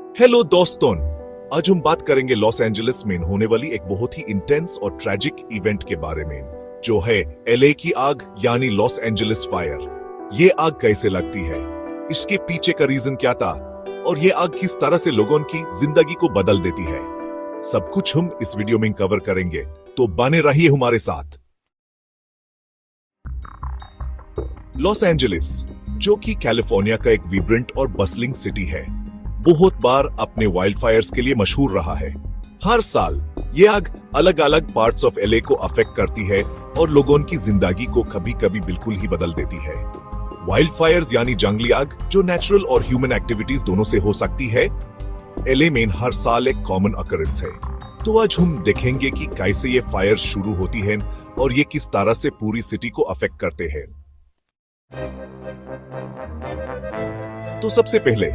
Hello दोस्तों, आज हम बात करेंगे लॉस एंजलिस में होने वाली एक बहुत ही इंटेंस और ट्रेजिक इवेंट के बारे में, जो है एलए की आग यानी लॉस एंजलिस फायर। ये आग कैसे लगती है, इसके पीछे का रीजन क्या था और ये आग किस तरह से लोगों की जिंदगी को बदल देती है, सब कुछ हम इस वीडियो में कवर करेंगे, तो बने रहिए हमारे साथ। लॉस एंजलिस, जो कि कैलिफोर्निया का एक विब्रेंट और बसलिंग सिटी है, बहुत बार अपने वाइल्ड फायर्स के लिए मशहूर रहा है। हर साल ये आग अलग अलग पार्ट्स ऑफ एलए को अफेक्ट करती है और लोगों की जिंदगी को कभी कभी बिल्कुल ही बदल देती है। वाइल्ड फायर्स यानी जंगली आग, जो नेचुरल और ह्यूमन एक्टिविटीज दोनों से हो सकती है, एलए में हर साल एक कॉमन अकरेंस है। तो आज हम देखेंगे कि कैसे ये फायर शुरू होती है और ये किस तरह से पूरी सिटी को अफेक्ट करते हैं। तो सबसे पहले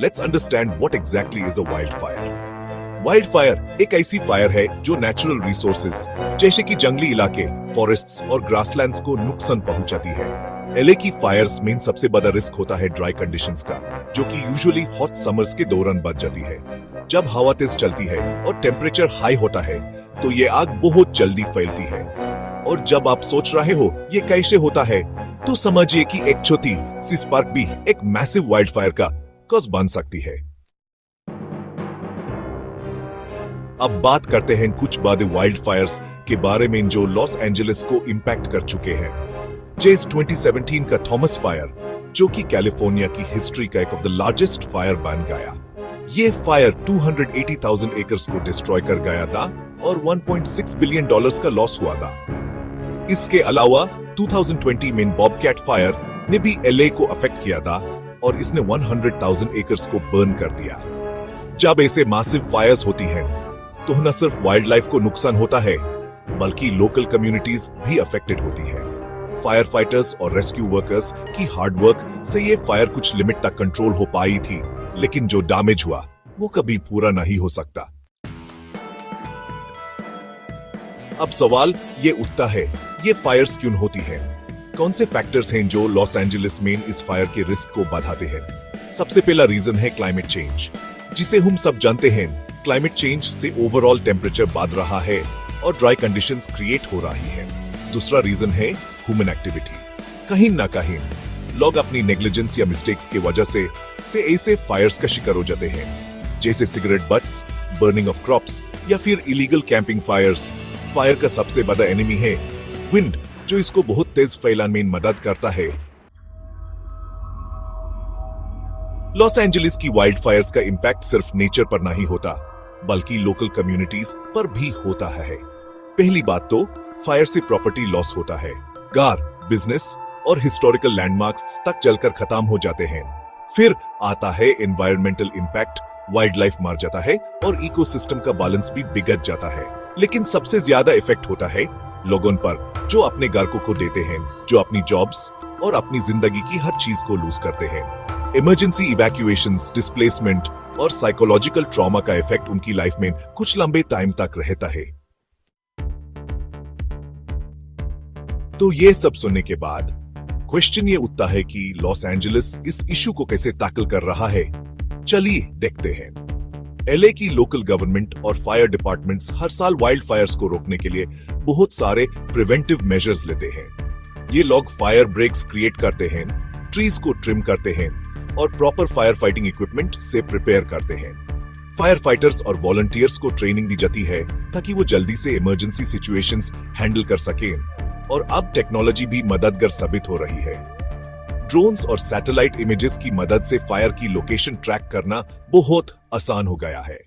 let's understand what exactly is a wild fire. Wild fire एक ऐसी फायर है जो नेचुरल रिसोर्सेज जैसे कि जंगली इलाके, फॉरेस्ट्स और ग्रासलैंड्स को नुकसान पहुंचाती है। एलए की फायर्स में सबसे बड़ा रिस्क होता है ड्राई कंडीशंस का, जो कि यूजुअली हॉट समर्स के दौरान बढ़ जाती है। जब हवा तेज चलती है और टेम्परेचर हाई होता है तो ये आग बहुत जल्दी फैलती है। और जब आप सोच रहे हो ये कैसे होता है, तो समझिए कि एक छोटी सी स्पार्क भी एक मैसिव वाइल्ड फायर का कॉज बन सकती है। अब बात करते हैं कुछ बड़े वाइल्ड फायर्स के बारे में जो लॉस एंजलिस को इंपैक्ट कर चुके हैं। जैसे 2017 का थॉमस फायर, जो कि कैलिफोर्निया की हिस्ट्री का एक ऑफ द लार्जेस्ट फायर बन गया। ये फायर 280,000 एकर्स को डिस्ट्रॉय कर गया था और $1.6 बिलियन का लॉस हुआ था। इसके अलावा 2020 में बॉबकैट फायर ने भी एलए को अफेक्ट किया था और इसने 100,000 एकर्स को बर्न कर दिया। जब ऐसे मैसिव फायर्स होती हैं, तो न सिर्फ वाइल्ड लाइफ को नुकसान होता है, बल्कि लोकल कम्युनिटीज भी अफेक्टेड होती हैं। फायर फाइटर्स और रेस्क्यू वर्कर्स की हार्ड वर्क से ये फायर कुछ लिमिट तक कंट्रोल हो पाई थी, लेकिन जो डैमेज हुआ वो कभी पूरा नहीं हो सकता। अब सवाल ये उठता है, ये फायर्स क्यों होती हैं? कौन से फैक्टर्स हैं जो लॉस एंजलिस में इस फायर के रिस्क को बढ़ाते हैं? सबसे पहला रीजन है क्लाइमेट चेंज, जिसे हम सब जानते हैं। क्लाइमेट चेंज से ओवरऑल टेम्परेचर बढ़ रहा है और ड्राई कंडीशंस क्रिएट हो रही है। दूसरा रीजन है ह्यूमन एक्टिविटी। कहीं ना कहीं लोग अपनी नेग्लिजेंस या मिस्टेक्स की वजह से ऐसे फायर्स का शिकार हो जाते हैं, जैसे cigarette butts, burning of crops या फिर इलीगल कैंपिंग फायर्स। फायर का सबसे बड़ा एनिमी है विंड, जो इसको बहुत तेज फैलाने में मदद करता है। लॉस एंजलिस की वाइल्ड फायर्स का इंपैक्ट सिर्फ नेचर पर नहीं होता, बल्कि लोकल कम्युनिटीज पर भी होता है। पहली बात तो फायर से प्रॉपर्टी लॉस होता है। घर, बिजनेस और हिस्टोरिकल लैंडमार्क्स तक जलकर खत्म हो जाते हैं। फिर आता है एनवायरमेंटल इंपैक्ट, वाइल्ड लाइफ मर जाता है और इकोसिस्टम का बैलेंस भी बिगड़ जाता है। लेकिन सबसे ज्यादा इफेक्ट होता है लोगों पर, जो अपने घर को खो देते हैं, जो अपनी जॉब्स और अपनी जिंदगी की हर चीज को लूज करते हैं। इमरजेंसी इवैक्यूएशंस, डिस्प्लेसमेंट और साइकोलॉजिकल ट्रॉमा का इफेक्ट उनकी लाइफ में कुछ लंबे टाइम तक रहता है। तो ये सब सुनने के बाद क्वेश्चन ये उठता है कि लॉस एंजलिस इस इशू को कैसे टैकल कर रहा है। चलिए देखते हैं। एलए की लोकल गवर्नमेंट और फायर डिपार्टमेंट्स हर साल वाइल्ड फायर्स को रोकने के लिए बहुत सारे प्रिवेंटिव मेजर्स लेते हैं। ये लोग फायर ब्रेक्स क्रिएट करते हैं, ट्रीज को ट्रिम करते हैं और प्रॉपर फायर फाइटिंग इक्विपमेंट से प्रिपेयर करते हैं। फायर फाइटर्स और वॉलंटियर्स को ट्रेनिंग दी जाती है ताकि वो जल्दी से इमरजेंसी सिचुएशंस हैंडल कर सकें। और अब टेक्नोलॉजी भी मददगार साबित हो रही है। ड्रोन्स और सैटेलाइट इमेजेस की मदद से फायर की लोकेशन ट्रैक करना बहुत आसान हो गया है।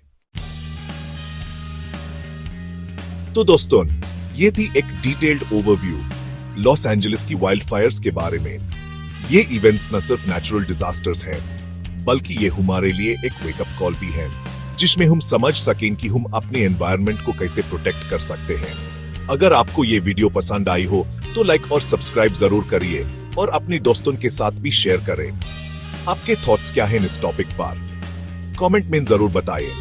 तो दोस्तों, ये थी एक डिटेल्ड ओवरव्यू लॉस एंजलिस की वाइल्ड फायर्स के बारे में। ये इवेंट्स न सिर्फ नेचुरल डिजास्टर्स हैं, बल्कि ये हमारे लिए एक वेकअप कॉल भी है, जिसमें हम समझ सकें कि हम अपने एनवायरनमेंट को कैसे प्रोटेक्ट कर सकते हैं। अगर आपको ये वीडियो पसंद आई हो तो लाइक और सब्सक्राइब जरूर करिए और अपने दोस्तों के साथ भी शेयर करें। आपके थॉट्स क्या हैं इस टॉपिक पर? कमेंट में जरूर बताइए।